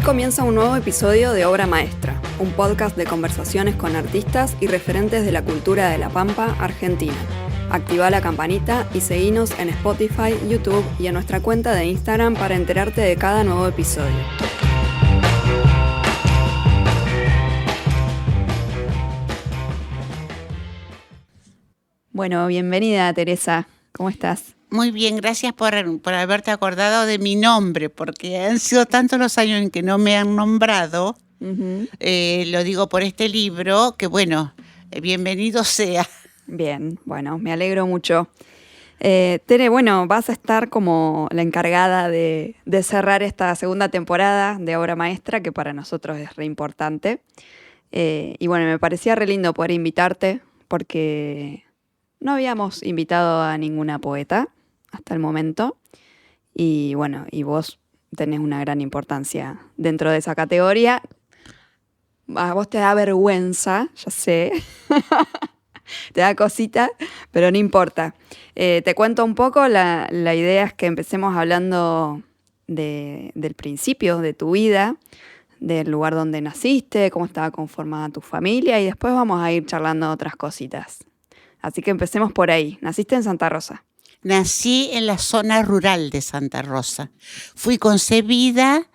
comienza un nuevo episodio de Obra Maestra, un podcast de conversaciones con artistas y referentes de la cultura de La Pampa, Argentina. Activa la campanita y seguinos en Spotify, YouTube y en nuestra cuenta de Instagram para enterarte de cada nuevo episodio. Bueno, bienvenida Teresa, ¿cómo estás? Muy bien, gracias por haberte acordado de mi nombre, porque han sido tantos los años en que no me han nombrado. Lo digo por este libro, que bueno, bienvenido sea. Bien, bueno, me alegro mucho. Tere, bueno, vas a estar como la encargada de cerrar esta segunda temporada de Obra Maestra, que para nosotros es re importante. Y bueno, me parecía re lindo poder invitarte, porque no habíamos invitado a ninguna poeta hasta el momento. Y bueno, y vos tenés una gran importancia dentro de esa categoría. A vos te da vergüenza, ya sé. Te da cosita, pero no importa. Te cuento un poco, la idea es que empecemos hablando del principio de tu vida, del lugar donde naciste, cómo estaba conformada tu familia, y después vamos a ir charlando otras cositas. Así que empecemos por ahí. Naciste en Santa Rosa. Nací en la zona rural de Santa Rosa. Fui concebida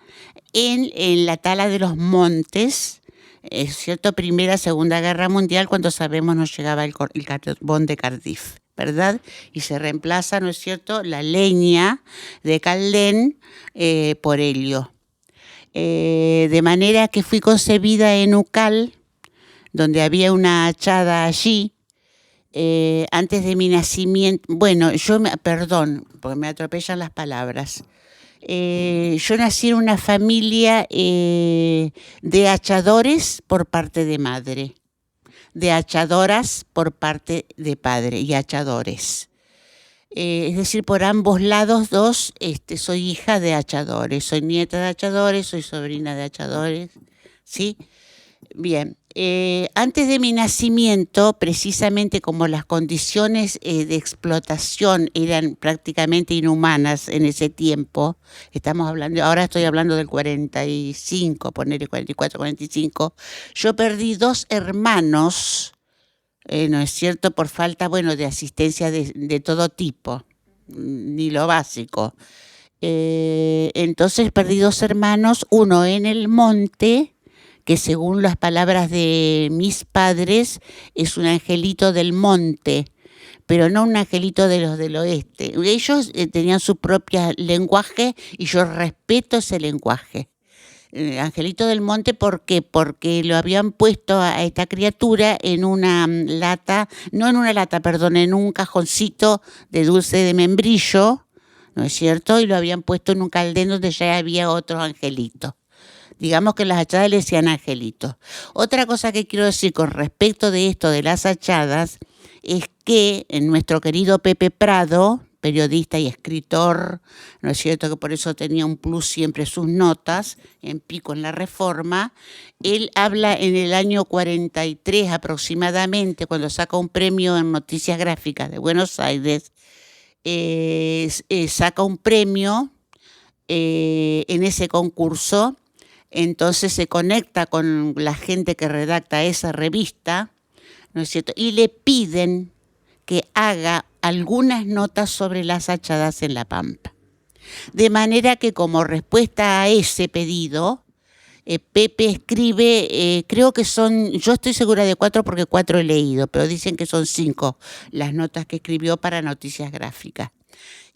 en la Tala de los Montes, es cierto, Primera, Segunda Guerra Mundial, cuando sabemos nos llegaba el carbón de Cardiff, ¿verdad? Y se reemplaza, ¿no es cierto?, la leña de Caldén por helio. De manera que fui concebida en Ucal, donde había una hachada allí. Antes de mi nacimiento, bueno, perdón, porque me atropellan las palabras. Yo nací en una familia de hachadores por parte de madre, de hachadoras por parte de padre y hachadores. Es decir, por ambos lados soy hija de hachadores, soy nieta de hachadores, soy sobrina de hachadores, ¿sí? Bien, antes de mi nacimiento, precisamente como las condiciones de explotación eran prácticamente inhumanas en ese tiempo, ahora estoy hablando del 45, ponerle 44, 45, yo perdí 2 hermanos, ¿no es cierto?, por falta, bueno, de asistencia de todo tipo, ni lo básico. Entonces perdí 2 hermanos, uno en el monte, que según las palabras de mis padres es un angelito del monte, pero no un angelito de los del oeste. Ellos tenían su propio lenguaje y yo respeto ese lenguaje. Angelito del monte, ¿por qué? Porque lo habían puesto a esta criatura en una lata, en un cajoncito de dulce de membrillo, ¿no es cierto? Y lo habían puesto en un caldén donde ya había otro angelito. Digamos que las hachadas le decían angelitos. Otra cosa que quiero decir con respecto de esto de las hachadas es que nuestro querido Pepe Prado, periodista y escritor, ¿no es cierto?, que por eso tenía un plus siempre sus notas, en Pico en la Reforma, él habla en el año 43 aproximadamente, cuando saca un premio en Noticias Gráficas de Buenos Aires, saca un premio en ese concurso. Entonces se conecta con la gente que redacta esa revista, ¿no es cierto?, y le piden que haga algunas notas sobre las hachadas en La Pampa. De manera que como respuesta a ese pedido, Pepe escribe, creo que yo estoy segura de 4 porque 4 he leído, pero dicen que son 5 las notas que escribió para Noticias Gráficas.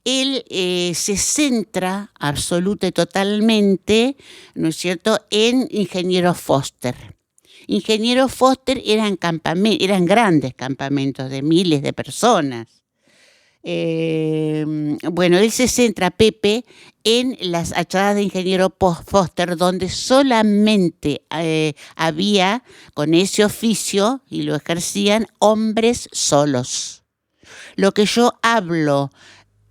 Él se centra absoluta y totalmente, ¿no es cierto?, en Ingeniero Foster. Ingeniero Foster eran grandes campamentos de miles de personas. Bueno, él se centra, Pepe, en las hachadas de Ingeniero Foster, donde solamente había con ese oficio, y lo ejercían, hombres solos. Lo que yo hablo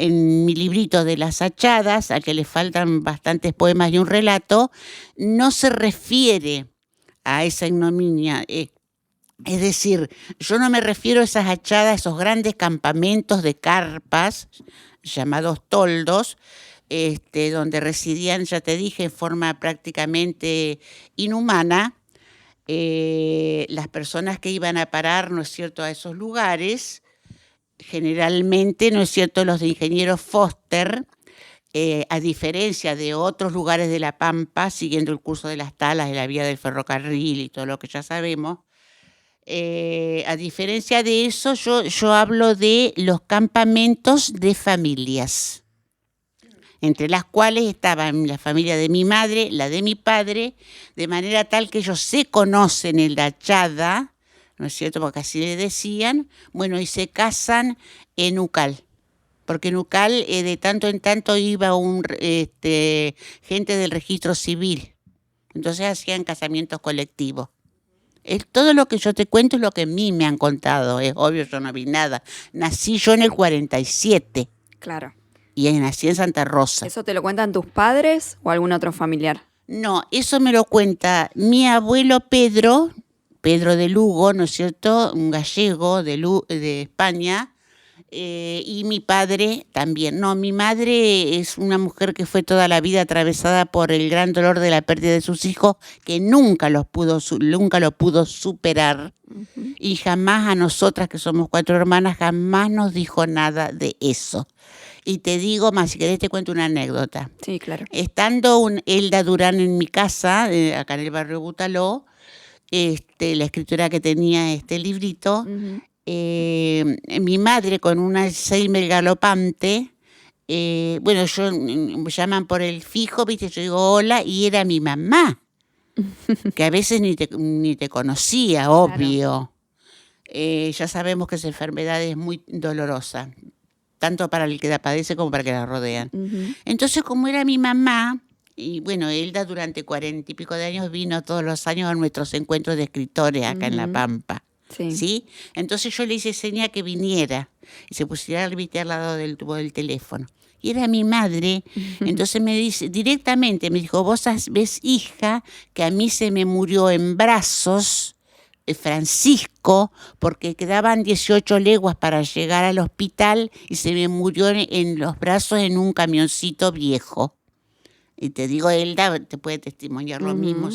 en mi librito de las hachadas, a que le faltan bastantes poemas y un relato, no se refiere a esa ignominia. Es decir, yo no me refiero a esas hachadas, esos grandes campamentos de carpas, llamados toldos, donde residían, ya te dije, en forma prácticamente inhumana, las personas que iban a parar, ¿no es cierto?, a esos lugares, generalmente, ¿no es cierto?, los de Ingeniero Foster, a diferencia de otros lugares de La Pampa, siguiendo el curso de las talas, de la vía del ferrocarril y todo lo que ya sabemos, a diferencia de eso, yo hablo de los campamentos de familias, entre las cuales estaban la familia de mi madre, la de mi padre, de manera tal que ellos se conocen en la Chada, ¿no es cierto?, porque así le decían, bueno, y se casan en Ucal. Porque en Ucal de tanto en tanto iba gente del registro civil. Entonces hacían casamientos colectivos. Todo lo que yo te cuento es lo que a mí me han contado. Es obvio, yo no vi nada. Nací yo en el 47. Claro. Y nací en Santa Rosa. ¿Eso te lo cuentan tus padres o algún otro familiar? No, eso me lo cuenta mi abuelo Pedro de Lugo, ¿no es cierto? Un gallego de España. Y mi padre también. No, mi madre es una mujer que fue toda la vida atravesada por el gran dolor de la pérdida de sus hijos, que nunca lo pudo superar. Uh-huh. Y jamás a nosotras, que somos 4 hermanas, jamás nos dijo nada de eso. Y te digo más, si querés te cuento una anécdota. Sí, claro. Estando Elda Durán en mi casa, acá en el barrio Butaló, la escritora que tenía este librito, uh-huh. Mi madre con un Alzheimer galopante, bueno, me llaman por el fijo, viste, yo digo hola, y era mi mamá, que a veces ni te conocía, obvio. Claro. Ya sabemos que esa enfermedad es muy dolorosa, tanto para el que la padece como para el que la rodean. Uh-huh. Entonces, como era mi mamá, y bueno, Elda durante 40 y pico de años vino todos los años a nuestros encuentros de escritores acá, uh-huh, en La Pampa. Sí. ¿Sí? Entonces yo le hice seña que viniera y se pusiera al lado del tubo del teléfono. Y era mi madre. Uh-huh. Entonces me dice, directamente me dijo, vos ves, hija, que a mí se me murió en brazos Francisco, porque quedaban 18 leguas para llegar al hospital y se me murió en los brazos en un camioncito viejo. Y te digo, Elda te puede testimoniar, uh-huh, lo mismo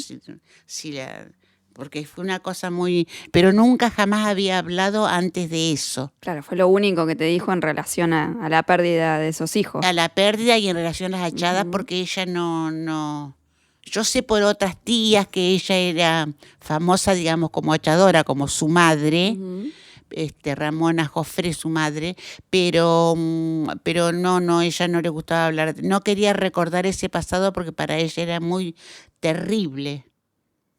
porque fue una cosa muy... Pero nunca jamás había hablado antes de eso. Claro, fue lo único que te dijo en relación a la pérdida de esos hijos. A la pérdida y en relación a las hachadas, uh-huh, porque ella no... Yo sé por otras tías que ella era famosa, digamos, como hachadora, como su madre, uh-huh, Ramona Jofré, su madre, pero no, ella no le gustaba hablar, no quería recordar ese pasado porque para ella era muy terrible.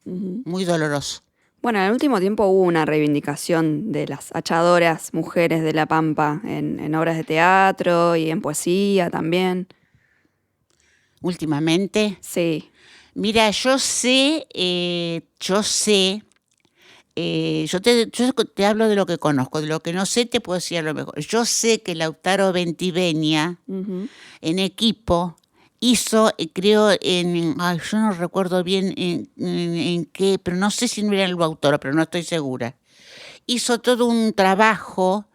Muy doloroso. Bueno, en el último tiempo hubo una reivindicación de las hachadoras mujeres de La Pampa en obras de teatro y en poesía también. ¿Últimamente? Sí. Mira, yo te hablo de lo que conozco, de lo que no sé te puedo decir a lo mejor. Yo sé que Lautaro Ventivegna, uh-huh, en equipo, hizo, creo, yo no recuerdo bien en qué, pero no sé si no era el autor, pero no estoy segura. Hizo todo un trabajo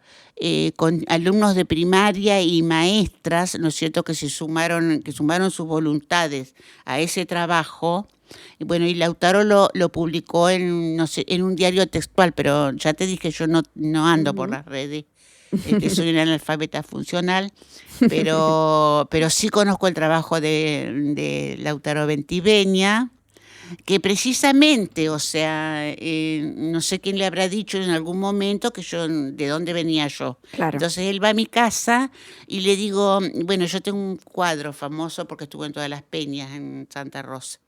con alumnos de primaria y maestras, ¿no es cierto?, que sumaron sus voluntades a ese trabajo. Y bueno, y Lautaro lo publicó en un diario textual, pero ya te dije, yo no ando, uh-huh, por las redes. Soy una analfabeta funcional, pero sí conozco el trabajo de Lautaro Ventivegna, que precisamente, o sea, no sé quién le habrá dicho en algún momento de dónde venía yo. Claro. Entonces él va a mi casa y le digo, bueno, yo tengo un cuadro famoso porque estuve en todas las peñas en Santa Rosa.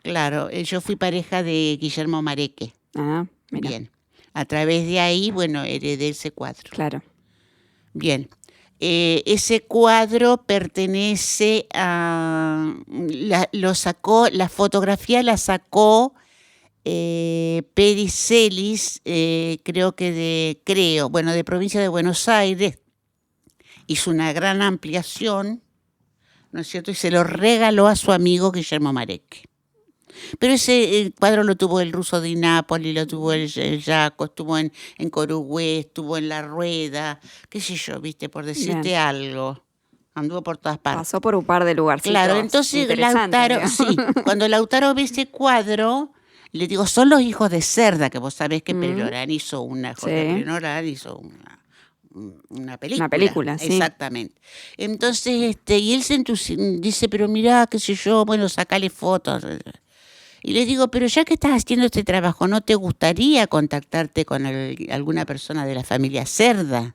Claro, yo fui pareja de Guillermo Mareque. Ah, mira. Bien. A través de ahí, bueno, heredé ese cuadro. Claro. Bien. Ese cuadro pertenece a... la fotografía la sacó Pericelis, creo que de provincia de Buenos Aires. Hizo una gran ampliación, ¿no es cierto? Y se lo regaló a su amigo Guillermo Mareque. Pero ese cuadro lo tuvo el Ruso de Nápoles, lo tuvo el Jaco, estuvo en Corugüé, estuvo en La Rueda, qué sé yo, viste, por decirte, bien, algo. Anduvo por todas partes. Pasó por un par de lugarcitos. Claro, entonces Lautaro, sí, cuando Lautaro ve ese cuadro, le digo, son los hijos de Cerda, que vos sabés que Pelorán hizo Jorge Pelorán hizo una película. Una película, sí. Exactamente. Entonces, y él dice, pero mirá, qué sé yo, bueno, sacale fotos. Y le digo, pero ya que estás haciendo este trabajo, ¿no te gustaría contactarte con alguna persona de la familia Cerda?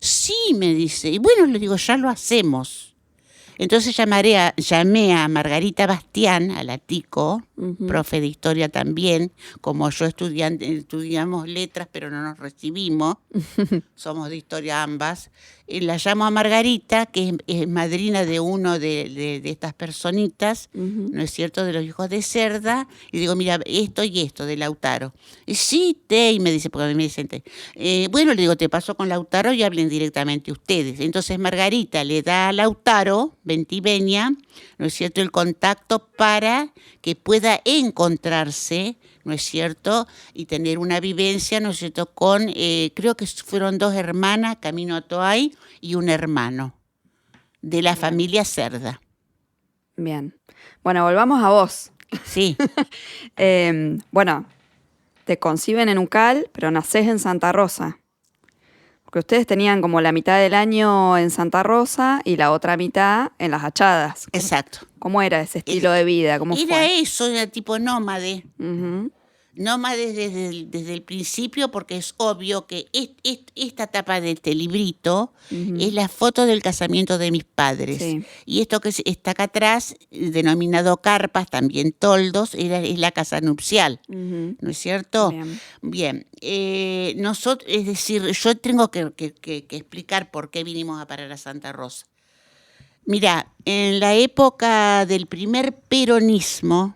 Sí, me dice. Y bueno, le digo, ya lo hacemos. Entonces llamé a Margarita Bastián, a la Tico, profe de historia también, como yo estudiamos letras, pero no nos recibimos, somos de historia ambas. La llamo a Margarita, que es madrina de uno de estas personitas, ¿no es cierto?, de los hijos de Cerda, y digo, mira, esto y esto, de Lautaro. Y sí, y me dice, porque a mí me dicen bueno, le digo, te paso con Lautaro y hablen directamente ustedes. Entonces Margarita le da a Lautaro Ventiveña, ¿no es cierto?, el contacto para que pueda encontrarse, ¿no es cierto?, y tener una vivencia, ¿no es cierto?, con, creo que fueron 2 hermanas, Camino a Toay, y un hermano de la familia Cerda. Bien. Bueno, volvamos a vos. Sí. Bueno, te conciben en Uncal, pero nacés en Santa Rosa. Porque ustedes tenían como la mitad del año en Santa Rosa y la otra mitad en Las Achadas. Exacto. ¿Cómo era ese estilo de vida? ¿Cómo era fue? Eso, era tipo nómade. Nómade desde el principio, porque es obvio que esta etapa de este librito es la foto del casamiento de mis padres. Sí. Y esto que está acá atrás, denominado carpas, también toldos, es la casa nupcial. ¿No es cierto? Bien. Nosotros, es decir, yo tengo que explicar por qué vinimos a parar a Santa Rosa. Mirá, en la época del primer peronismo,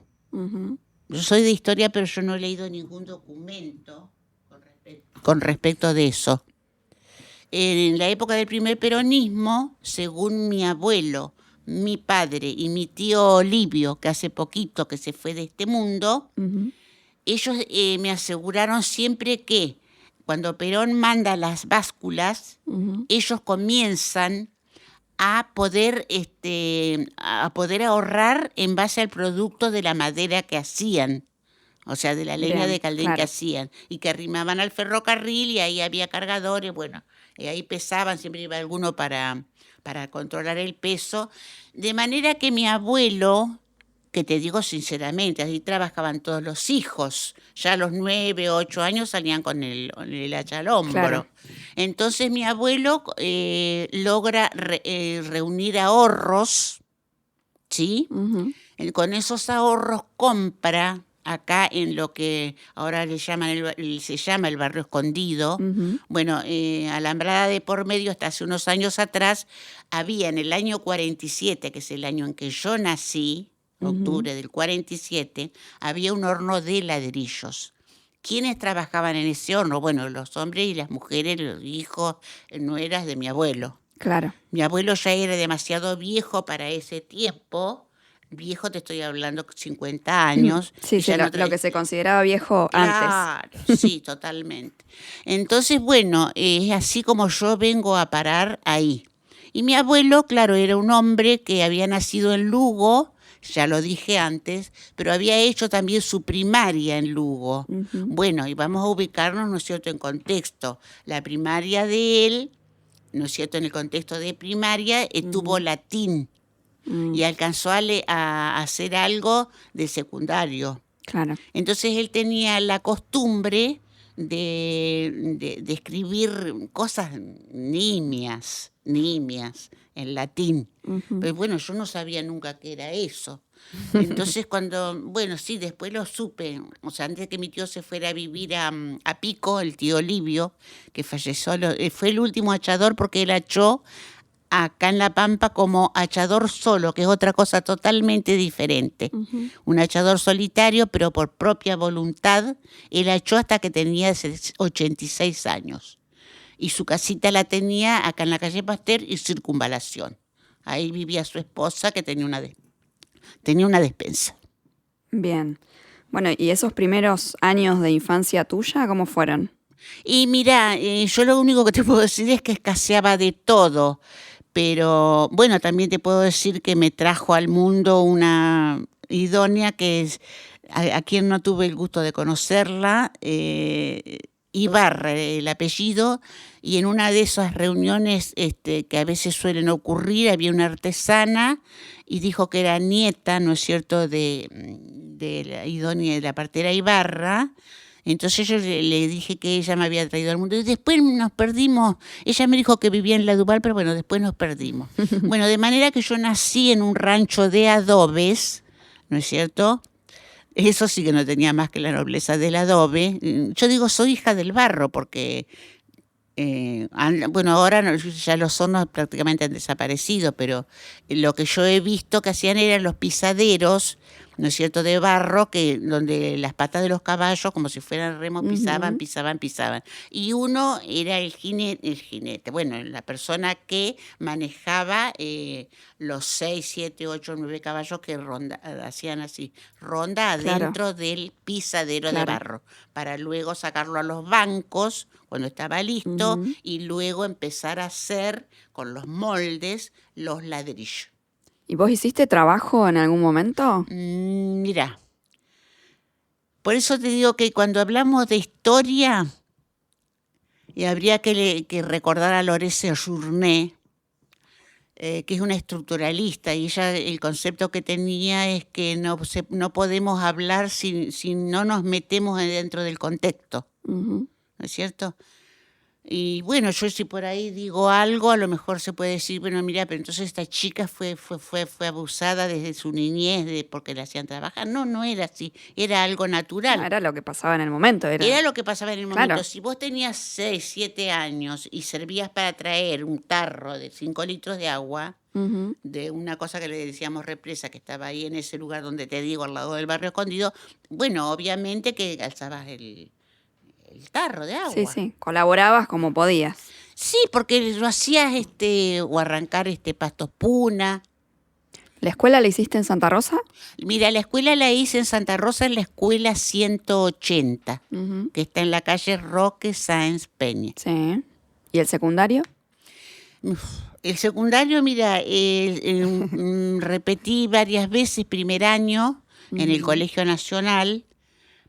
yo soy de historia, pero yo no he leído ningún documento con respecto de eso. En la época del primer peronismo, según mi abuelo, mi padre y mi tío Olivio, que hace poquito que se fue de este mundo, ellos me aseguraron siempre que cuando Perón manda las básculas, ellos comienzan a poder ahorrar en base al producto de la madera que hacían, o sea, de la leña de caldén que hacían, y que arrimaban al ferrocarril y ahí había cargadores, bueno, y ahí pesaban, siempre iba alguno para controlar el peso, de manera que mi abuelo, que te digo sinceramente, ahí trabajaban todos los hijos, ya a los 9, 8 años salían con el hacha al hombro. Claro. Entonces mi abuelo logra reunir ahorros, ¿sí? Con esos ahorros compra acá en lo que ahora se llama el Barrio Escondido. Bueno, Alambrada de por medio, hasta hace unos años atrás, había en el año 47, que es el año en que yo nací, octubre del 47, había un horno de ladrillos. ¿Quiénes trabajaban en ese horno? Bueno, los hombres y las mujeres, los hijos, nueras de mi abuelo. Claro. Mi abuelo ya era demasiado viejo para ese tiempo. Viejo, te estoy hablando, 50 años. Sí, lo que se consideraba viejo antes. Claro, sí, totalmente. Entonces, bueno, es así como yo vengo a parar ahí. Y mi abuelo, claro, era un hombre que había nacido en Lugo, ya lo dije antes, pero había hecho también su primaria en Lugo. Bueno, y vamos a ubicarnos, ¿no es cierto?, en contexto. La primaria de él, ¿no es cierto?, en el contexto de primaria, tuvo latín y alcanzó a hacer algo de secundario. Claro. Entonces él tenía la costumbre de escribir cosas nimias en latín. Pero bueno, yo no sabía nunca qué era eso. Entonces bueno, sí, después lo supe. O sea, antes que mi tío se fuera a vivir a Pico, el tío Olivio, que falleció, fue el último hachador porque él hachó acá en La Pampa como hachador solo, que es otra cosa totalmente diferente. Un hachador solitario, pero por propia voluntad, él hachó hasta que tenía 86 años. Y su casita la tenía acá en la calle Pasteur y Circunvalación. Ahí vivía su esposa, que tenía una despensa. Bien. Bueno, ¿y esos primeros años de infancia tuya, cómo fueron? Y mira, yo lo único que te puedo decir es que escaseaba de todo. Pero bueno, también te puedo decir que me trajo al mundo una idónea que es, a quien no tuve el gusto de conocerla, Ibarra, el apellido, y en una de esas reuniones que a veces suelen ocurrir, había una artesana y dijo que era nieta, ¿no es cierto?, de la idónea de la partera Ibarra. Entonces yo le dije que ella me había traído al mundo y después nos perdimos. Ella me dijo que vivía en La Duval, pero bueno, después nos perdimos. Bueno, de manera que yo nací en un rancho de adobes, ¿no es cierto? Eso sí que no tenía más que la nobleza del adobe. Yo digo, soy hija del barro porque, bueno, ahora ya los hornos prácticamente han desaparecido, pero lo que yo he visto que hacían eran los pisaderos, ¿no es cierto?, de barro, donde las patas de los caballos, como si fueran remos, pisaban, pisaban, pisaban. Y uno era el jinete, bueno, la persona que manejaba los 6, 7, 8, 9 caballos que hacían así, ronda adentro del pisadero de barro, para luego sacarlo a los bancos cuando estaba listo y luego empezar a hacer con los moldes los ladrillos. ¿Y vos hiciste trabajo en algún momento? Mira, por eso te digo que cuando hablamos de historia, y habría que recordar a Lorese Journet, que es una estructuralista, y ella el concepto que tenía es que no podemos hablar si no nos metemos dentro del contexto, ¿no es cierto? Y bueno, yo si por ahí digo algo, a lo mejor se puede decir, bueno, mira, pero entonces esta chica fue abusada desde su niñez porque la hacían trabajar. No era así, era algo natural. No, era lo que pasaba en el momento. Era lo que pasaba en el momento. Claro. Si vos tenías 6, 7 años y servías para traer un tarro de 5 litros de agua, de una cosa que le decíamos represa, que estaba ahí en ese lugar donde te digo, al lado del barrio escondido, bueno, obviamente que alzabas el tarro de agua. Sí, colaborabas como podías. Sí, porque lo hacías o arrancar pastos puna. ¿La escuela la hiciste en Santa Rosa? Mira, la escuela la hice en Santa Rosa, en la escuela 180, que está en la calle Roque Sáenz Peña. Sí. ¿Y el secundario? El secundario, mira, repetí varias veces primer año en el Colegio Nacional.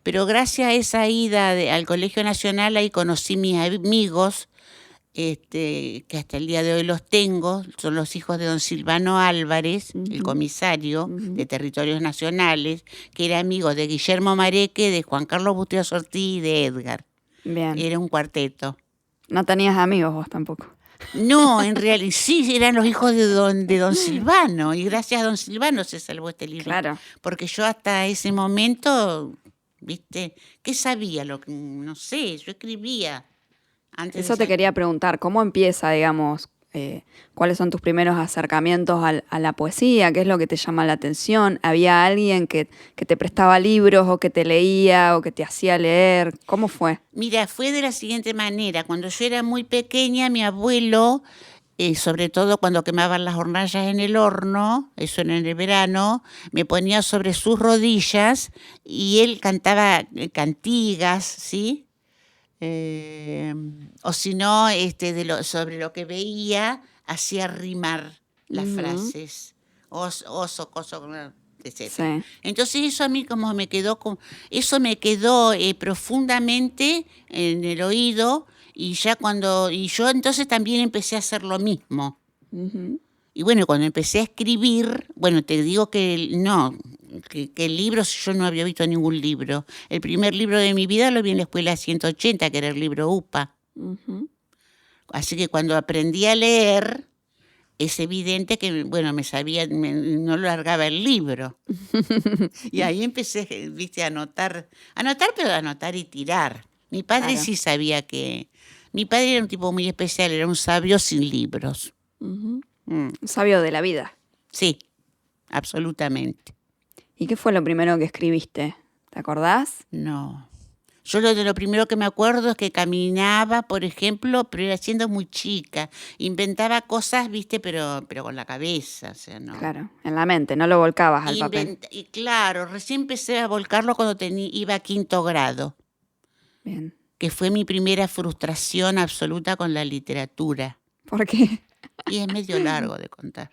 Pero gracias a esa ida al Colegio Nacional, ahí conocí mis amigos, que hasta el día de hoy los tengo. Son los hijos de don Silvano Álvarez, el comisario de Territorios Nacionales, que era amigo de Guillermo Mareque, de Juan Carlos Bustios Ortiz y de Edgar. Bien. Era un cuarteto. No tenías amigos vos tampoco. No, en realidad sí, eran los hijos de don Silvano, y gracias a don Silvano se salvó este libro. Claro. Porque yo hasta ese momento... ¿Viste? ¿Qué sabía? No sé, yo escribía. Eso te quería preguntar, ¿cómo empieza, digamos, cuáles son tus primeros acercamientos a la poesía? ¿Qué es lo que te llama la atención? ¿Había alguien que te prestaba libros o que te leía o que te hacía leer? ¿Cómo fue? Mira, fue de la siguiente manera. Cuando yo era muy pequeña, mi abuelo... sobre todo cuando quemaban las hornallas en el horno, eso en el verano, me ponía sobre sus rodillas y él cantaba cantigas, ¿sí? O si no, sobre lo que veía, hacía rimar las frases. Oso, coso, etc. Sí. Entonces eso a mí como me quedó profundamente en el oído. Y yo entonces también empecé a hacer lo mismo. Y bueno, cuando empecé a escribir, bueno, te digo que el libro, yo no había visto ningún libro. El primer libro de mi vida lo vi en la escuela 180, que era el libro UPA. Así que cuando aprendí a leer, es evidente que, bueno, no largaba el libro. Y ahí empecé, viste, a anotar, pero anotar y tirar. Mi padre sí sabía que... Mi padre era un tipo muy especial, era un sabio sin libros. Un sabio de la vida. Sí, absolutamente. ¿Y qué fue lo primero que escribiste? ¿Te acordás? No. Yo lo primero que me acuerdo es que caminaba, por ejemplo, pero era siendo muy chica. Inventaba cosas, viste, pero con la cabeza, o sea, no. Claro, en la mente, no lo volcabas al papel. Y claro, recién empecé a volcarlo cuando iba a 5º grado. Bien. Que fue mi primera frustración absoluta con la literatura. ¿Por qué? Y es medio largo de contar.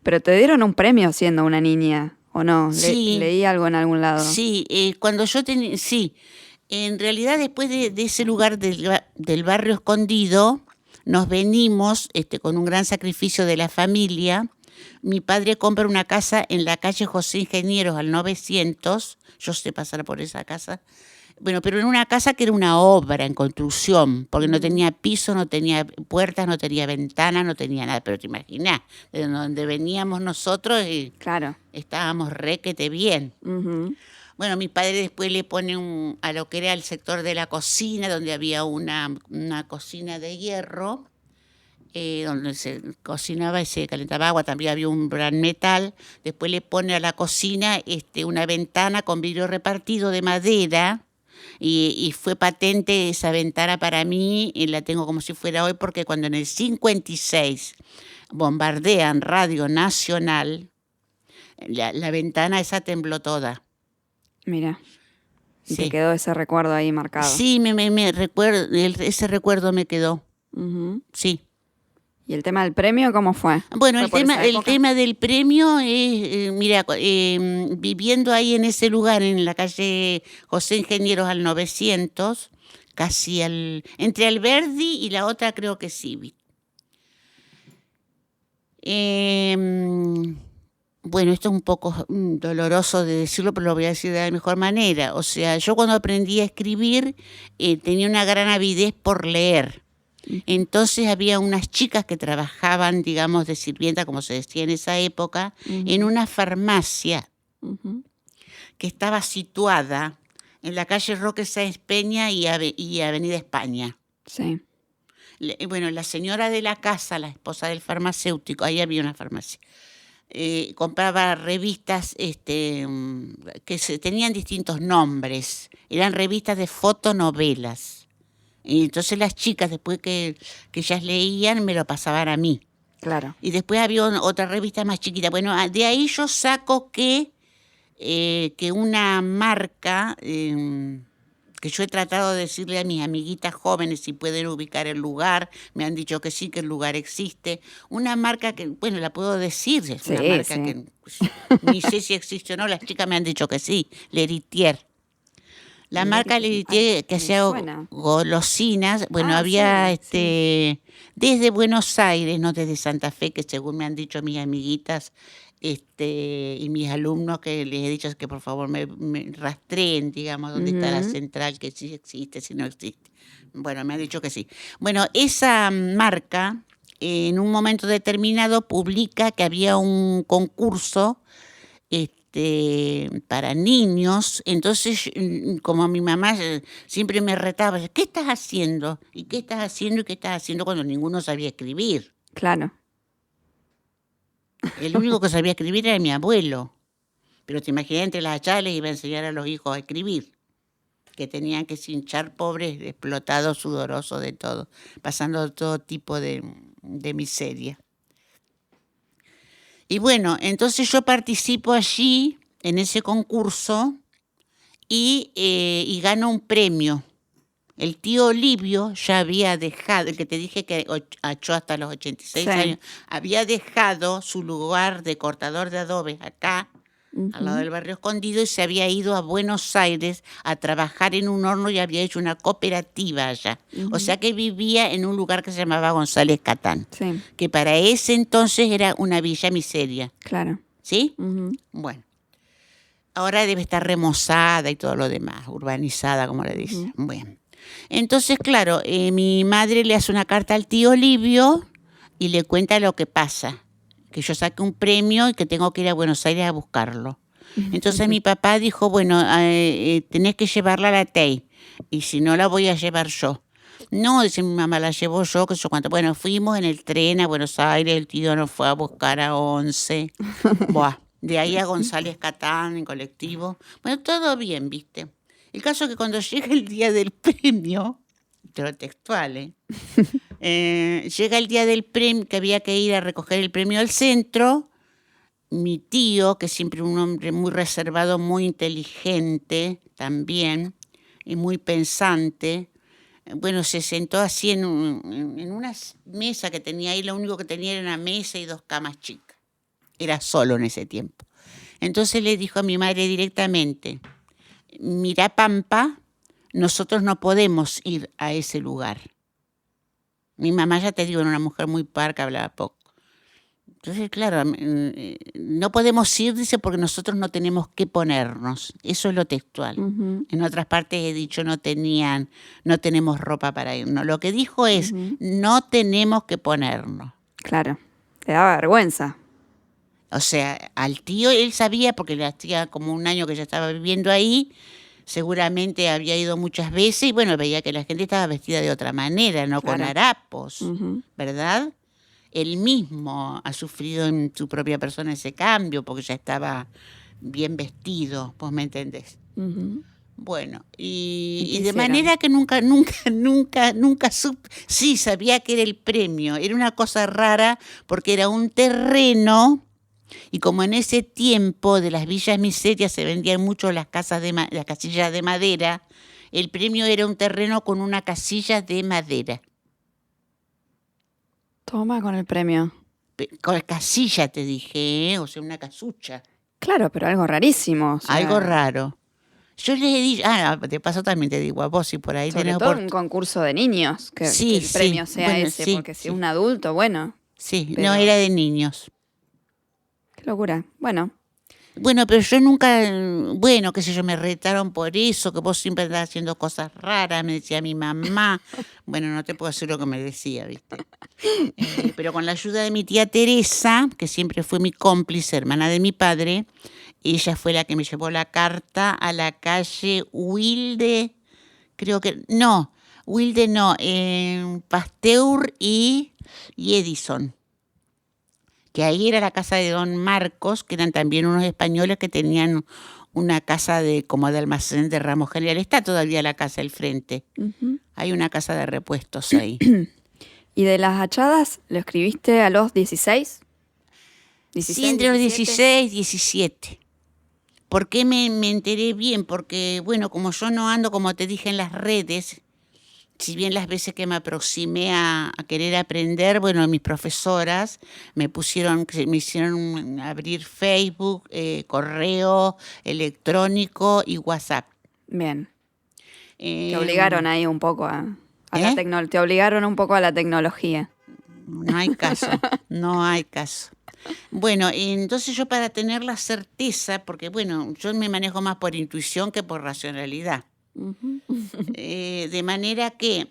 Pero te dieron un premio siendo una niña, ¿o no? Sí. Leí algo en algún lado. Sí, cuando yo tenía, sí, en realidad después de ese lugar del barrio escondido, nos venimos con un gran sacrificio de la familia. Mi padre compra una casa en la calle José Ingenieros al 900, yo sé pasar por esa casa, bueno, pero en una casa que era una obra en construcción, porque no tenía piso, no tenía puertas, no tenía ventanas, no tenía nada, pero te imaginas, de donde veníamos nosotros Claro. estábamos requete bien. Ujú. Bueno, mi padre después le pone a lo que era el sector de la cocina, donde había una cocina de hierro, donde se cocinaba y se calentaba agua, también había un gran metal. Después le pone a la cocina una ventana con vidrio repartido de madera, y fue patente esa ventana para mí, y la tengo como si fuera hoy, porque cuando en el 56 bombardean Radio Nacional, la ventana esa tembló toda. Mira, y te Sí. quedó ese recuerdo ahí marcado. Sí, me recuerdo, ese recuerdo me quedó, Ujú. sí. ¿Y el tema del premio cómo fue? Bueno, ¿Fue por esa el época? tema del premio es, mira, viviendo ahí en ese lugar, en la calle José Ingenieros al 900, casi entre Alberdi y la otra creo que sí. Bueno, esto es un poco doloroso de decirlo, pero lo voy a decir de la mejor manera. O sea, yo cuando aprendí a escribir tenía una gran avidez por leer. Entonces había unas chicas que trabajaban, digamos, de sirvienta, como se decía en esa época, en una farmacia Ujú. que estaba situada en la calle Roque Sáenz Peña y Avenida España. Sí. Bueno, la señora de la casa, la esposa del farmacéutico, ahí había una farmacia, compraba revistas que tenían distintos nombres, eran revistas de fotonovelas. Y entonces las chicas, después que ellas leían, me lo pasaban a mí. Claro. Y después había otra revista más chiquita. Bueno, de ahí yo saco que una marca, que yo he tratado de decirle a mis amiguitas jóvenes si pueden ubicar el lugar, me han dicho que sí, que el lugar existe. Una marca que, bueno, la puedo decir, es una Sí, marca sí. que pues, ni sé si existe o no, las chicas me han dicho que sí, Leritier. La marca Leritier que me hacía suena. golosinas, bueno, había Sí, sí. desde Buenos Aires, no desde Santa Fe, que según me han dicho mis amiguitas y mis alumnos, que les he dicho que por favor me rastreen, digamos, dónde está la Ujú. central, que sí existe, si no existe. Bueno, me han dicho que sí. Bueno, esa marca en un momento determinado publica que había un concurso para niños. Entonces, como mi mamá siempre me retaba, ¿qué estás haciendo? ¿Y qué estás haciendo? ¿Y qué estás haciendo? Cuando ninguno sabía escribir. Claro. El único que sabía escribir era mi abuelo. Pero te imaginas, entre las allá les iba a enseñar a los hijos a escribir, que tenían que hinchar pobres, explotados, sudorosos de todo, pasando todo tipo de miseria. Y bueno, entonces yo participo allí, en ese concurso, y gano un premio. El tío Olivio ya había dejado, el que te dije que achó hasta los 86 Sí. años, había dejado su lugar de cortador de adobes acá, al lado Ujú. del barrio escondido, y se había ido a Buenos Aires a trabajar en un horno y había hecho una cooperativa allá. O sea que vivía en un lugar que se llamaba González Catán, Sí, que para ese entonces era una villa miseria. claro. ¿Sí? Ujú. Bueno. Ahora debe estar remozada y todo lo demás, urbanizada, como le dicen. Ujú. Bueno. Entonces, claro, mi madre le hace una carta al tío Olivio y le cuenta lo que pasa, que yo saqué un premio y que tengo que ir a Buenos Aires a buscarlo. Entonces mi papá dijo, bueno, tenés que llevarla a la TEI, y si no la voy a llevar yo. No, dice mi mamá, la llevo yo, que yo cuánto. Bueno, fuimos en el tren a Buenos Aires, el tío nos fue a buscar a 11. Buah, de ahí a González Catán en colectivo. Bueno, todo bien, ¿viste? El caso es que cuando llega el día del premio, pero textual, llega el día del premio, que había que ir a recoger el premio al centro. Mi tío, que es siempre un hombre muy reservado, muy inteligente también, y muy pensante, bueno, se sentó así en una mesa que tenía ahí, lo único que tenía era una mesa y 2 camas chicas. Era solo en ese tiempo. Entonces le dijo a mi madre directamente, mira Pampa, nosotros no podemos ir a ese lugar. Mi mamá, ya te digo, era una mujer muy parca, hablaba poco. Entonces, claro, no podemos ir, dice, porque nosotros no tenemos que ponernos. Eso es lo textual. Ujú, En otras partes he dicho no tenemos ropa para irnos. Lo que dijo es, ujú. no tenemos que ponernos. Claro, te daba vergüenza. O sea, al tío él sabía, porque le hacía como un año que ya estaba viviendo ahí, seguramente había ido muchas veces y bueno, veía que la gente estaba vestida de otra manera, no con Claro. harapos, Ujú, ¿verdad? Él mismo ha sufrido en su propia persona ese cambio porque ya estaba bien vestido, ¿vos me entendés? ujú. Bueno, ¿Y qué y de hicieron? manera que nunca supe, sí, sabía que era el premio, era una cosa rara porque era un terreno y como en ese tiempo de las villas miserias se vendían mucho las las casillas de madera, el premio era un terreno con una casilla de madera. Toma con el premio. Con casilla te dije, ¿eh? O sea, una casucha. Claro, pero algo rarísimo. O Algo sea, raro. Yo les he dicho, de paso también te digo a vos, si por ahí sobre tenés todo un oportunidad. concurso de niños, que Sí, el sí, premio sea bueno, ese, sí, porque si es sí, un adulto, bueno, sí, no pero era de niños. qué locura. Bueno, Bueno, pero yo nunca, bueno, qué sé yo, me retaron por eso, que vos siempre andás haciendo cosas raras, me decía mi mamá. Bueno, no te puedo decir lo que me decía, ¿viste? Pero con la ayuda de mi tía Teresa, que siempre fue mi cómplice, hermana de mi padre, ella fue la que me llevó la carta a la calle Wilde, creo que, no, Wilde no, Pasteur y Edison, que ahí era la casa de don Marcos, que eran también unos españoles que tenían una casa de como de almacén de ramos general. Está todavía la casa al frente. ujú. Hay una casa de repuestos ahí. ¿Y de las hachadas lo escribiste a los 16? Sí, 16, entre los 17. 16 y 17. ¿Por qué me enteré bien? Porque, bueno, como yo no ando, como te dije, en las redes, si bien las veces que me aproximé a querer aprender, bueno, mis profesoras me hicieron abrir Facebook, correo electrónico y WhatsApp. Bien, te obligaron Em, ahí un poco a la ¿Eh? tecnología, te obligaron un poco a la tecnología. No hay caso, no hay caso. Bueno, entonces yo para tener la certeza, porque bueno, yo me manejo más por intuición que por racionalidad. Ujú, De manera que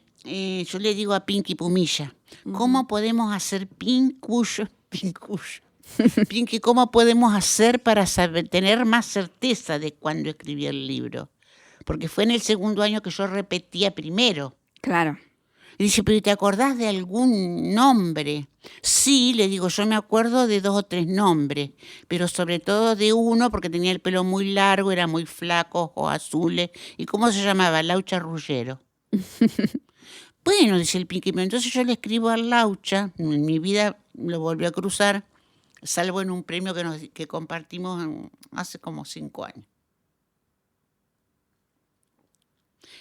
yo le digo a Pinky Pumilla, ujú. ¿cómo podemos hacer Pincuyo, Pinky, ¿cómo podemos hacer para tener más certeza de cuándo escribí el libro? Porque fue en el segundo año que yo repetía primero. Claro. Y dice, pero ¿te acordás de algún nombre? Sí, le digo, yo me acuerdo de 2 o 3 nombres, pero sobre todo de uno porque tenía el pelo muy largo, era muy flaco, ojos azules. ¿Y cómo se llamaba? Laucha Ruggero. Bueno, dice el Pinky, pero entonces yo le escribo al Laucha, en mi vida lo volvió a cruzar, salvo en un premio que compartimos hace como 5 años.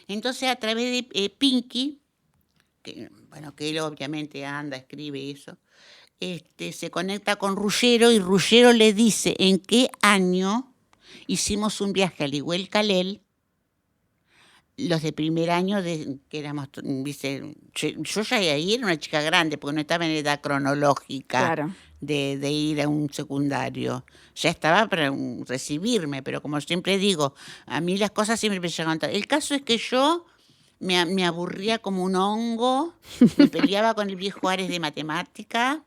Entonces a través de Pinky, que, bueno, que él obviamente anda, escribe eso, se conecta con Ruggero y Ruggero le dice en qué año hicimos un viaje al Iguel Calel, los de primer año, que éramos, dice, yo ya ahí era una chica grande, porque no estaba en edad cronológica Claro. de ir a un secundario. Ya estaba para recibirme, pero como siempre digo, a mí las cosas siempre me llegan tarde. El caso es que yo me aburría como un hongo, me peleaba con el viejo Ares de matemática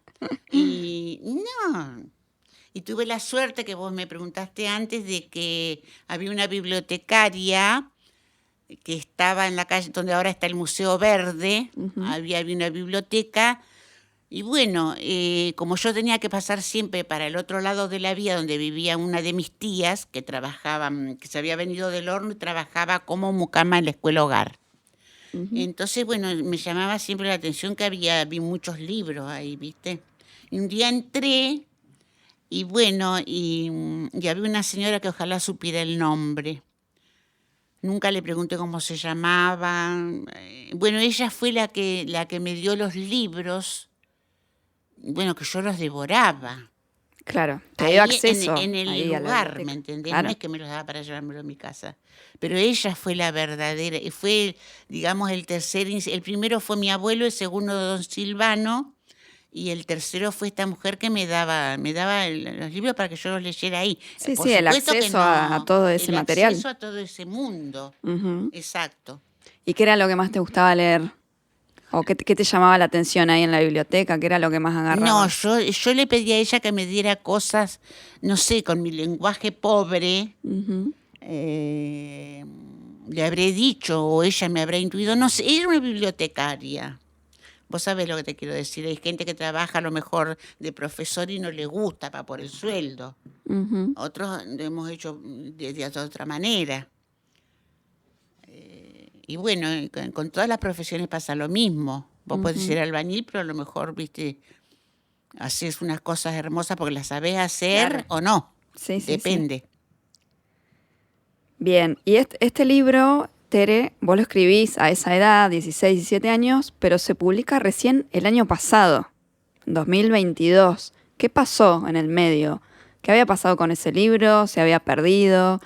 y no. Y tuve la suerte que vos me preguntaste antes de que había una bibliotecaria que estaba en la calle donde ahora está el Museo Verde, Ujú. había una biblioteca, y bueno, como yo tenía que pasar siempre para el otro lado de la vía donde vivía una de mis tías, que trabajaba, que se había venido del horno y trabajaba como mucama en la escuela hogar. Ujú. Entonces, bueno, me llamaba siempre la atención que vi muchos libros ahí, ¿viste? Y un día entré y bueno, y había una señora que ojalá supiera el nombre. Nunca le pregunté cómo se llamaba. Bueno, ella fue la que me dio los libros, bueno, que yo los devoraba. Claro, te dio Ahí acceso en el ahí a la lugar, biblioteca. ¿me entendés? No Claro. es que me los daba para llevármelo a mi casa. Pero ella fue la verdadera, y fue, digamos, el primero fue mi abuelo, el segundo don Silvano, y el tercero fue esta mujer que me daba los libros para que yo los leyera ahí. Sí, Por sí, el supuesto que acceso a no, todo ese el material. acceso a todo ese mundo. Ujú. Exacto. ¿Y qué era lo que más te gustaba leer? ¿O qué te llamaba la atención ahí en la biblioteca? ¿Qué era lo que más No, agarraba? yo le pedí a ella que me diera cosas, no sé, con mi lenguaje pobre. Ujú. Le habré dicho o ella me habrá intuido, no sé, era una bibliotecaria. Vos sabés lo que te quiero decir, hay gente que trabaja a lo mejor de profesor y no le gusta para por el sueldo. Ujú. Otros lo hemos hecho de otra manera. Y bueno, con todas las profesiones pasa lo mismo. Vos podés Ujú. ser albañil, pero a lo mejor, viste, haces unas cosas hermosas porque las sabés hacer Claro. o no. Sí, sí, sí. Depende. Bien, y este libro, Tere, vos lo escribís a esa edad, 16, 17 años, pero se publica recién el año pasado, 2022. ¿Qué pasó en el medio? ¿Qué había pasado con ese libro? ¿Se había perdido?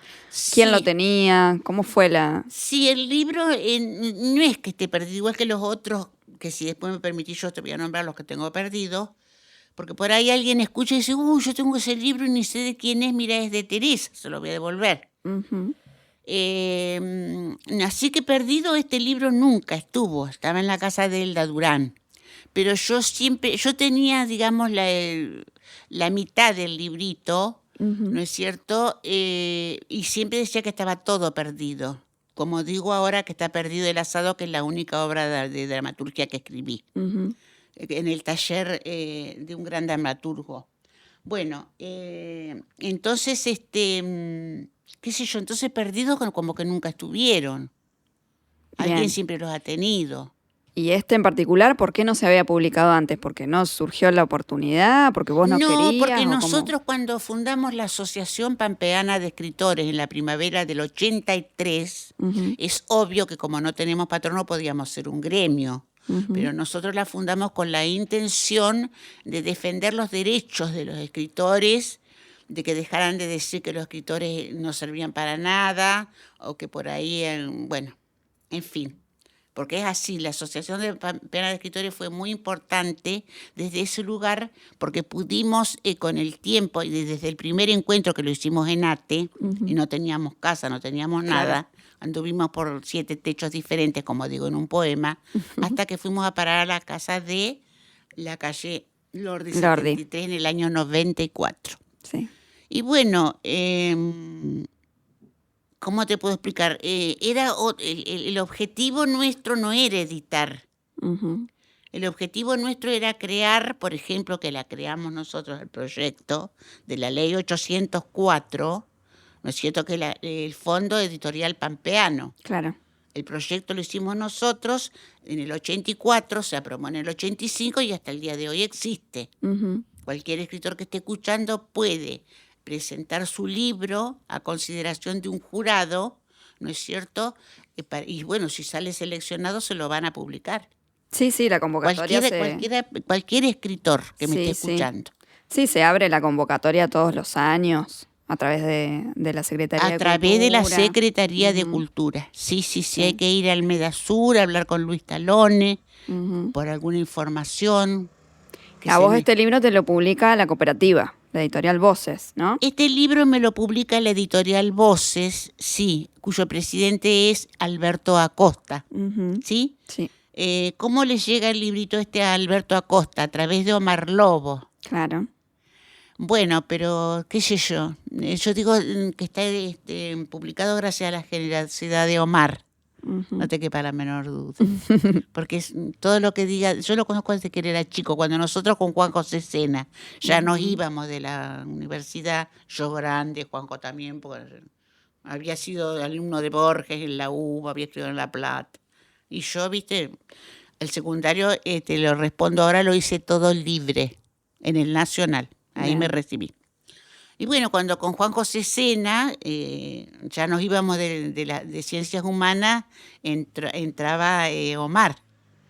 ¿Quién lo Sí, tenía? ¿Cómo fue la...? sí, el libro no es que esté perdido, igual que los otros, que si después me permitís yo te voy a nombrar los que tengo perdidos, porque por ahí alguien escucha y dice, uy, yo tengo ese libro y ni sé de quién es, mira, es de Teresa, se lo voy a devolver. Ujú. Así que perdido este libro nunca estuvo, estaba en la casa de Elda Durán, pero yo tenía, digamos, la mitad del librito, ¿no Ujú. es cierto? Y siempre decía que estaba todo perdido. Como digo ahora que está perdido el asado, que es la única obra de dramaturgia que escribí, Ujú. en el taller de un gran dramaturgo. Bueno, entonces, qué sé yo, entonces perdidos como que nunca estuvieron. Alguien Bien. siempre los ha tenido. Y este en particular, ¿por qué no se había publicado antes? ¿Porque no surgió la oportunidad? ¿Porque vos no No, querías? porque ¿O cómo? nosotros cuando fundamos la Asociación Pampeana de Escritores en la primavera del 83, Ujú. es obvio que como no tenemos patrono podíamos ser un gremio, Ujú. pero nosotros la fundamos con la intención de defender los derechos de los escritores, de que dejaran de decir que los escritores no servían para nada, o que por ahí, bueno, en fin. Porque es así, la Asociación de Pampeana de Escritores fue muy importante desde ese lugar porque pudimos con el tiempo y desde el primer encuentro que lo hicimos en ATE, y Ujú. no teníamos casa, no teníamos Claro. nada, anduvimos por 7 techos diferentes, como digo en un poema, hasta que fuimos a parar a la casa de la calle Lordi Lordi, 73 en el año 94. sí. Y bueno, ¿cómo te puedo explicar? El objetivo nuestro no era editar. Ujú. El objetivo nuestro era crear, por ejemplo, que la creamos nosotros, el proyecto de la ley 804, ¿no es cierto? Que el Fondo Editorial Pampeano. Claro. El proyecto lo hicimos nosotros en el 84, se aprobó en el 85 y hasta el día de hoy existe. Ujú. Cualquier escritor que esté escuchando puede presentar su libro a consideración de un jurado, ¿no es cierto? Y bueno, si sale seleccionado se lo van a publicar. Sí, sí, la convocatoria se... Cualquier escritor que me esté Sí, sí. escuchando. Sí, se abre la convocatoria todos los años a través de la Secretaría A de través de la Cultura. Secretaría de Ujú. Cultura. Sí, sí, sí, hay Sí. que ir al Medasur, hablar con Luis Talone Ujú. por alguna información que A se vos ne- este libro te lo publica la cooperativa, la editorial Voces, ¿no? Este libro me lo publica la editorial Voces, sí, cuyo presidente es Alberto Acosta, Ujú. ¿sí? Sí, ¿Cómo le llega el librito este a Alberto Acosta? A través de Omar Lobo. claro. Bueno, pero qué sé yo. Yo digo que está publicado gracias a la generosidad de Omar. No Ujú. te quepa la menor duda. Porque todo lo que diga, yo lo conozco desde que él era chico, cuando nosotros con Juan José Sena ya nos Ujú. íbamos de la universidad, yo grande, Juanjo también, porque había sido alumno de Borges en la UBA, había estudiado en La Plata. Y yo, viste, el secundario, lo respondo ahora, lo hice todo libre, en el Nacional, ahí me Bien. recibí. Y bueno, cuando con Juan José Sena ya nos íbamos de Ciencias Humanas, entraba Omar,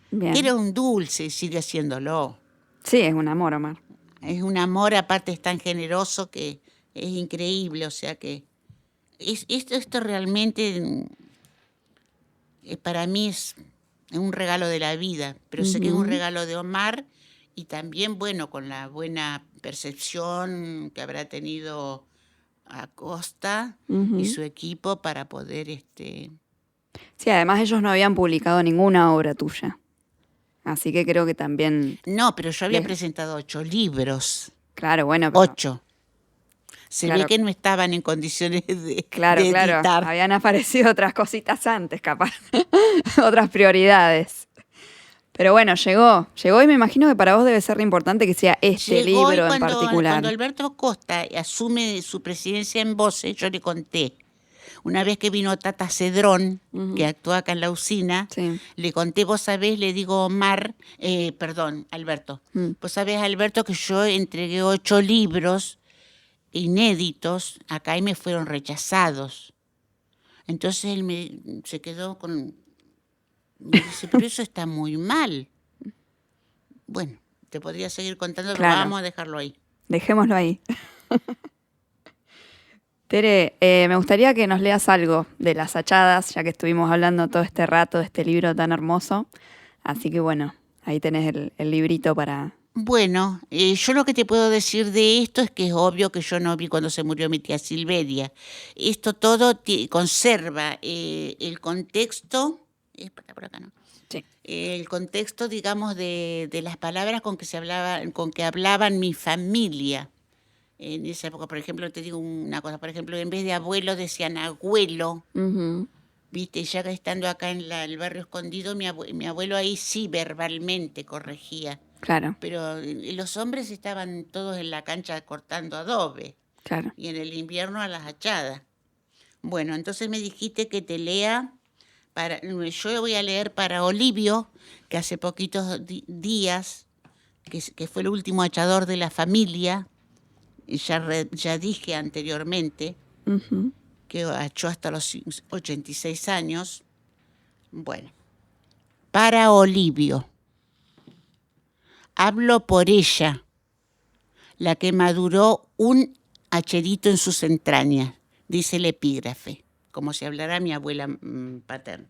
que Bien. era un dulce y sigue haciéndolo. Sí, es un amor, Omar. Es un amor, aparte es tan generoso que es increíble, o sea que esto realmente para mí es un regalo de la vida, pero sé que es un Ujú. regalo de Omar y también, bueno, con la buena percepción que habrá tenido Acosta y Ujú. su equipo para poder, Sí, además ellos no habían publicado ninguna obra tuya. Así que creo que también No, pero yo había les... presentado 8 libros, Claro, bueno, pero 8. Se ve claro, que no estaban en condiciones claro, de claro. editar. Habían aparecido otras cositas antes, capaz. Otras prioridades. Pero bueno, llegó y me imagino que para vos debe ser importante que sea este Llegó y libro en cuando particular. Alberto Acosta asume su presidencia en Voces, yo le conté. Una vez que vino Tata Cedrón, que Ujú. actúa acá en la usina, Sí. le conté, vos sabés, le digo Omar, perdón, Alberto, Mm. vos sabés, Alberto, que yo entregué 8 libros inéditos acá y me fueron rechazados. Entonces se quedó con... Me dice, pero eso está muy mal. Bueno, te podría seguir contando, pero Claro, vamos a dejarlo ahí. dejémoslo ahí. Tere, me gustaría que nos leas algo de Las Hachadas, ya que estuvimos hablando todo este rato de este libro tan hermoso. Así que bueno, ahí tenés el librito para... Bueno, yo lo que te puedo decir de esto es que es obvio que yo no vi cuando se murió mi tía Silveria. Esto todo conserva el contexto, por acá, ¿no? Sí. El contexto, digamos, de las palabras con que hablaban mi familia. En esa época, por ejemplo, te digo una cosa, por ejemplo, en vez de abuelo decían abuelo, Ujú. viste, ya que estando acá en el barrio escondido, mi abuelo ahí sí verbalmente corregía. Claro, Pero los hombres estaban todos en la cancha cortando adobe claro. y en el invierno a las hachadas. Bueno, entonces me dijiste que te lea yo voy a leer para Olivio, que hace poquitos días, que fue el último hachador de la familia, y ya dije anteriormente Ujú. que hachó hasta los 86 años. Bueno, para Olivio, hablo por ella, la que maduró un hacherito en sus entrañas, dice el epígrafe, como si hablara mi abuela paterna.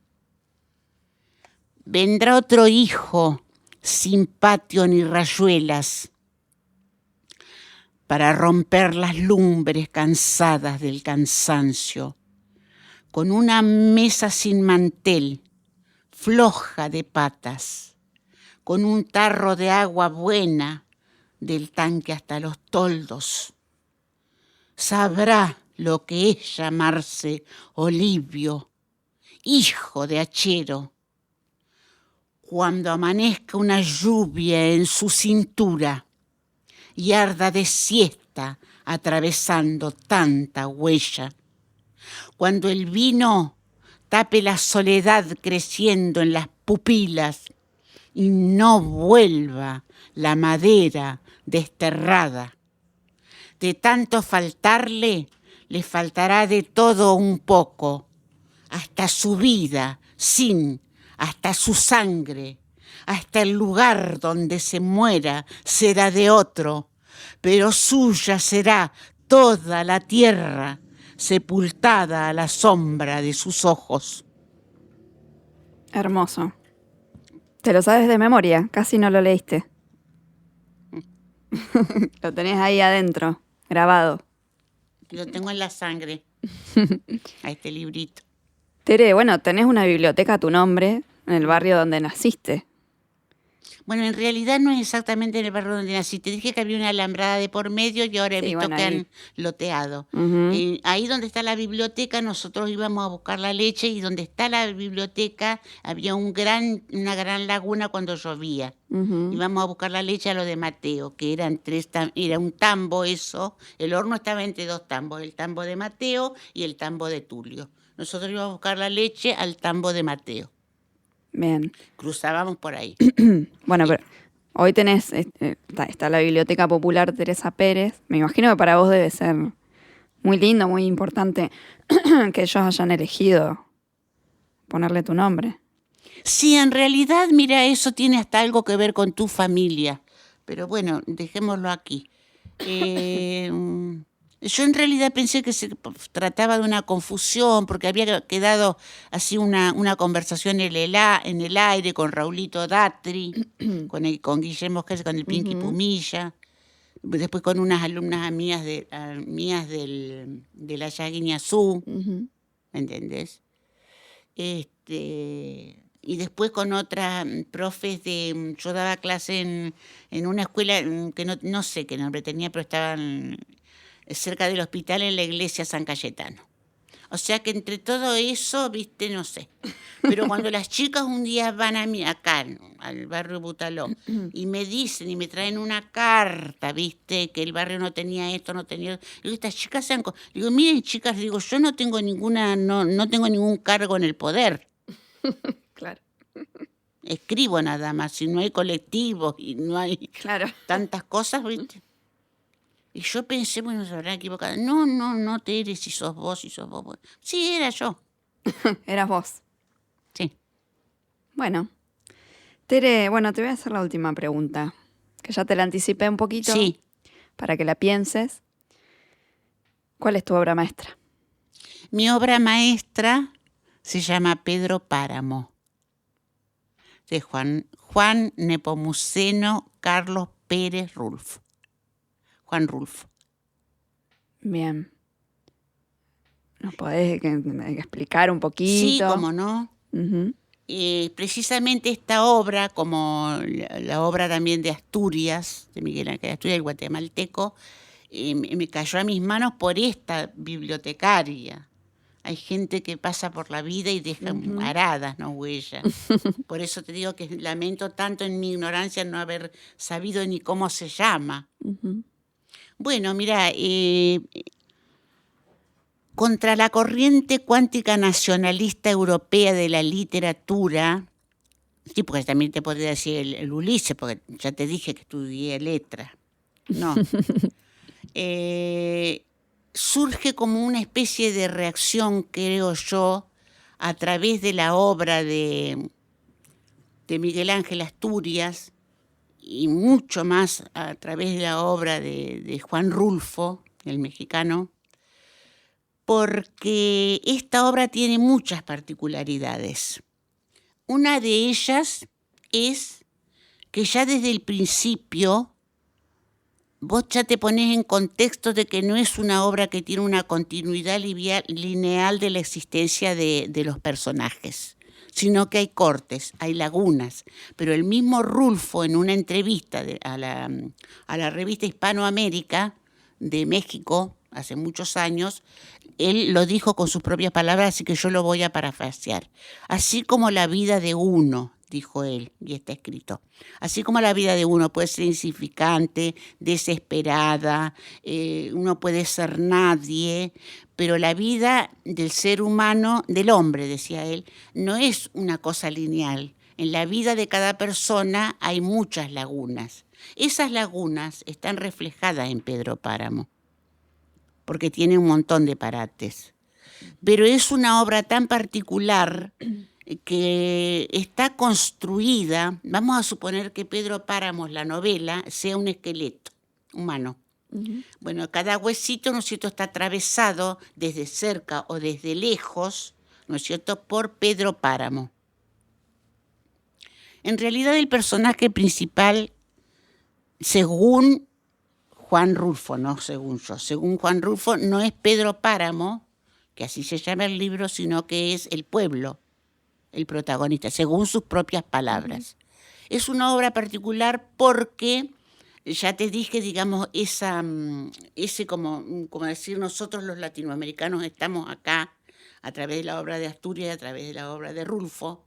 Vendrá otro hijo, sin patio ni rayuelas, para romper las lumbres cansadas del cansancio, con una mesa sin mantel, floja de patas, con un tarro de agua buena, del tanque hasta los toldos. Sabrá lo que es llamarse Olivio, hijo de hachero, cuando amanezca una lluvia en su cintura y arda de siesta atravesando tanta huella. Cuando el vino tape la soledad creciendo en las pupilas y no vuelva la madera desterrada. De tanto faltarle, le faltará de todo un poco, hasta su vida, hasta su sangre, hasta el lugar donde se muera será de otro, pero suya será toda la tierra, sepultada a la sombra de sus ojos. Hermoso. Te lo sabes de memoria, casi no lo leíste. Lo tenés ahí adentro, grabado. Lo tengo en la sangre, a este librito. Tere, bueno, tenés una biblioteca a tu nombre en el barrio donde naciste. Bueno, en realidad no es exactamente en el barrio donde nací. Te dije que había una alambrada de por medio y ahora he Sí, visto bueno, que ahí. han loteado. Ujú. Ahí donde está la biblioteca, nosotros íbamos a buscar la leche y donde está la biblioteca había una gran laguna cuando llovía. Ujú. Íbamos a buscar la leche a lo de Mateo, que era un tambo eso. El horno estaba entre dos tambos, el tambo de Mateo y el tambo de Tulio. Nosotros íbamos a buscar la leche al tambo de Mateo. Bien. Cruzábamos por ahí. Bueno, Y- pero Hoy tenés, está la Biblioteca Popular Teresa Pérez. Me imagino que para vos debe ser muy lindo, muy importante que ellos hayan elegido ponerle tu nombre. Sí, en realidad, mira, eso tiene hasta algo que ver con tu familia. Pero bueno, dejémoslo aquí. Yo en realidad pensé que se trataba de una confusión, porque había quedado así una conversación en el aire con Raulito Datri, con Guillermo Gess, con el Pinky Pumilla, después con unas alumnas mías de la Yaguiñazú, ¿me entendés? Y después con otras profes yo daba clase en una escuela que no sé qué nombre tenía, pero estaban cerca del hospital en la iglesia San Cayetano. O sea que entre todo eso, viste, no sé. Pero cuando las chicas un día van acá, al barrio Butaló, y me dicen y me traen una carta, viste, que el barrio no tenía esto, no tenía... Digo, estas chicas digo, miren chicas, digo, yo no tengo no tengo ningún cargo en el poder. Claro. Escribo nada más, si no hay colectivos y no hay tantas cosas, ¿viste? Y yo pensé, bueno, se habrán equivocado. No, Tere, si sos vos. Sí, era yo. Eras vos. Sí. Bueno, Tere, te voy a hacer la última pregunta, que ya te la anticipé un poquito. Sí. Para que la pienses. ¿Cuál es tu obra maestra? Mi obra maestra se llama Pedro Páramo, de Juan Nepomuceno Carlos Pérez Rulfo. Juan Rulfo. Bien. ¿Nos podés explicar un poquito? Sí, cómo no. Precisamente esta obra, como la obra también de Asturias, de Miguel Ángel Asturias, el guatemalteco, me cayó a mis manos por esta bibliotecaria. Hay gente que pasa por la vida y deja aradas, no huellas. Por eso te digo que lamento tanto en mi ignorancia no haber sabido ni cómo se llama. Bueno, mira, contra la corriente cuántica nacionalista europea de la literatura, sí, porque también te podría decir el Ulises, porque ya te dije que estudié letra. No. Surge como una especie de reacción, creo yo, a través de la obra de Miguel Ángel Asturias y mucho más a través de la obra de Juan Rulfo, el mexicano, porque esta obra tiene muchas particularidades. Una de ellas es que ya desde el principio vos ya te pones en contexto de que no es una obra que tiene una continuidad lineal de la existencia de los personajes, sino que hay cortes, hay lagunas. Pero el mismo Rulfo, en una entrevista a la revista Hispanoamérica de México, hace muchos años, él lo dijo con sus propias palabras, así que yo lo voy a parafrasear. Así como la vida de uno, dijo él, y está escrito. Así como la vida de uno puede ser insignificante, desesperada, uno puede ser nadie, pero la vida del ser humano, del hombre, decía él, no es una cosa lineal. En la vida de cada persona hay muchas lagunas. Esas lagunas están reflejadas en Pedro Páramo, porque tiene un montón de parates. Pero es una obra tan particular que está construida, vamos a suponer que Pedro Páramo, la novela, sea un esqueleto humano. Bueno, cada huesito, ¿no es cierto?, está atravesado desde cerca o desde lejos, ¿no es cierto?, por Pedro Páramo. En realidad el personaje principal, según Juan Rulfo, no según yo, según Juan Rulfo, no es Pedro Páramo, que así se llama el libro, sino que es el pueblo, el protagonista, según sus propias palabras. Es una obra particular porque, ya te dije, digamos, ese como decir nosotros los latinoamericanos estamos acá a través de la obra de Asturias, a través de la obra de Rulfo,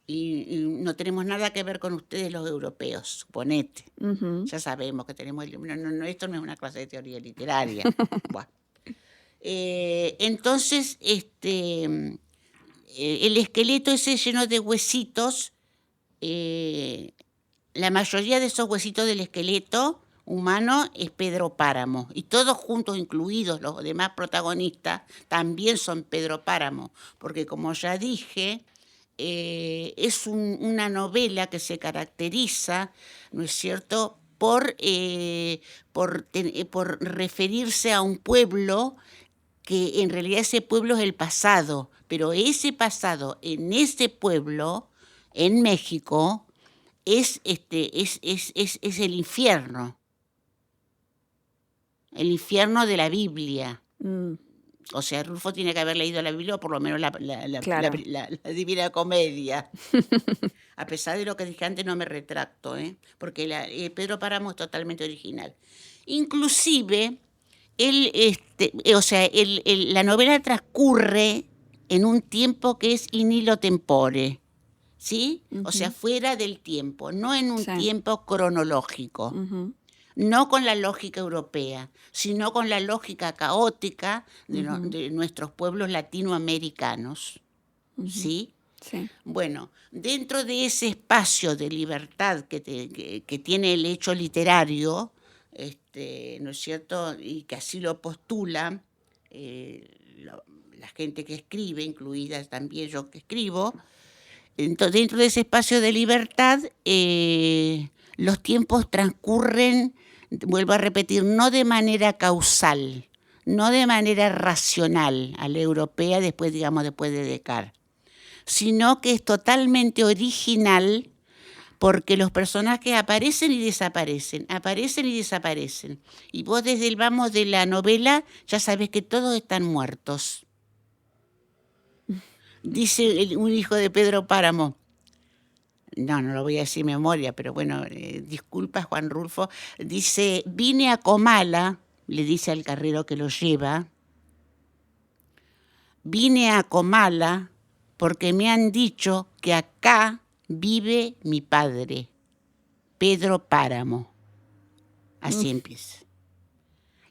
y no tenemos nada que ver con ustedes los europeos, suponete. Ya sabemos que tenemos... No, esto no es una clase de teoría literaria. Entonces, el esqueleto ese lleno de huesitos la mayoría de esos huesitos del esqueleto humano es Pedro Páramo, y todos juntos, incluidos los demás protagonistas, también son Pedro Páramo, porque como ya dije, es una novela que se caracteriza, ¿no es cierto?, por referirse a un pueblo que en realidad ese pueblo es el pasado, pero ese pasado en ese pueblo, en México, es el infierno de la Biblia. O sea, Rulfo tiene que haber leído la Biblia, o por lo menos Claro. la Divina Comedia. A pesar de lo que dije antes, no me retracto, porque Pedro Páramo es totalmente original. Inclusive, la novela transcurre en un tiempo que es in illo tempore, ¿sí? Ujú. O sea, fuera del tiempo, no en un Sí. tiempo cronológico. Ujú. No con la lógica europea, sino con la lógica caótica de nuestros pueblos latinoamericanos. ¿Sí? Sí. Bueno, dentro de ese espacio de libertad que tiene el hecho literario, ¿no es cierto?, y que así lo postula la gente que escribe, incluida también yo que escribo, entonces, dentro de ese espacio de libertad, los tiempos transcurren, vuelvo a repetir, no de manera causal, no de manera racional a la europea después de Descartes, sino que es totalmente original, porque los personajes aparecen y desaparecen, aparecen y desaparecen. Y vos desde el vamos de la novela ya sabés que todos están muertos. Dice un hijo de Pedro Páramo, no lo voy a decir de memoria, pero bueno, disculpa Juan Rulfo, dice, vine a Comala, le dice al carrero que lo lleva, vine a Comala porque me han dicho que acá vive mi padre, Pedro Páramo. Así empieza.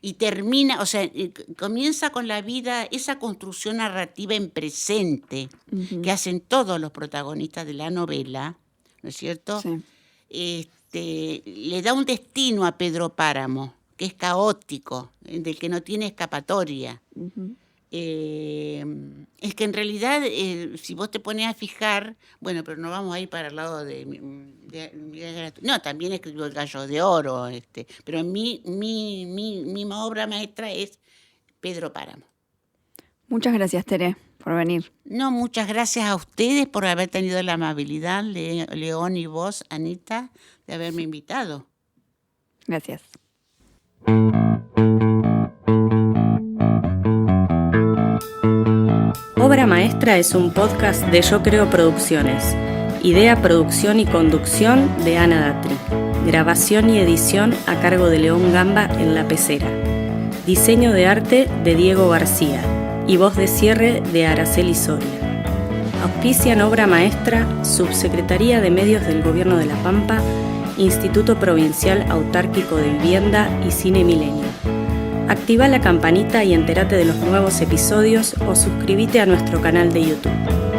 Y termina, o sea, comienza con la vida, esa construcción narrativa en presente que hacen todos los protagonistas de la novela, ¿no es cierto? Sí. Le da un destino a Pedro Páramo, que es caótico, del que no tiene escapatoria. Es que en realidad, si vos te pones a fijar, bueno, pero no vamos a ir para el lado de no, también escribió El Gallo de Oro, pero mi obra maestra es Pedro Páramo. Muchas gracias, Tere, por venir. No, muchas gracias a ustedes por haber tenido la amabilidad, León y vos, Anita, de haberme invitado. Gracias. Obra Maestra es un podcast de Yo Creo Producciones. Idea, producción y conducción de Ana Datri. Grabación y edición a cargo de León Gamba en La Pecera. Diseño de arte de Diego García. Y voz de cierre de Araceli Soria. Auspician Obra Maestra, Subsecretaría de Medios del Gobierno de La Pampa, Instituto Provincial Autárquico de Vivienda y Cine Milenio. Activa la campanita y entérate de los nuevos episodios o suscríbete a nuestro canal de YouTube.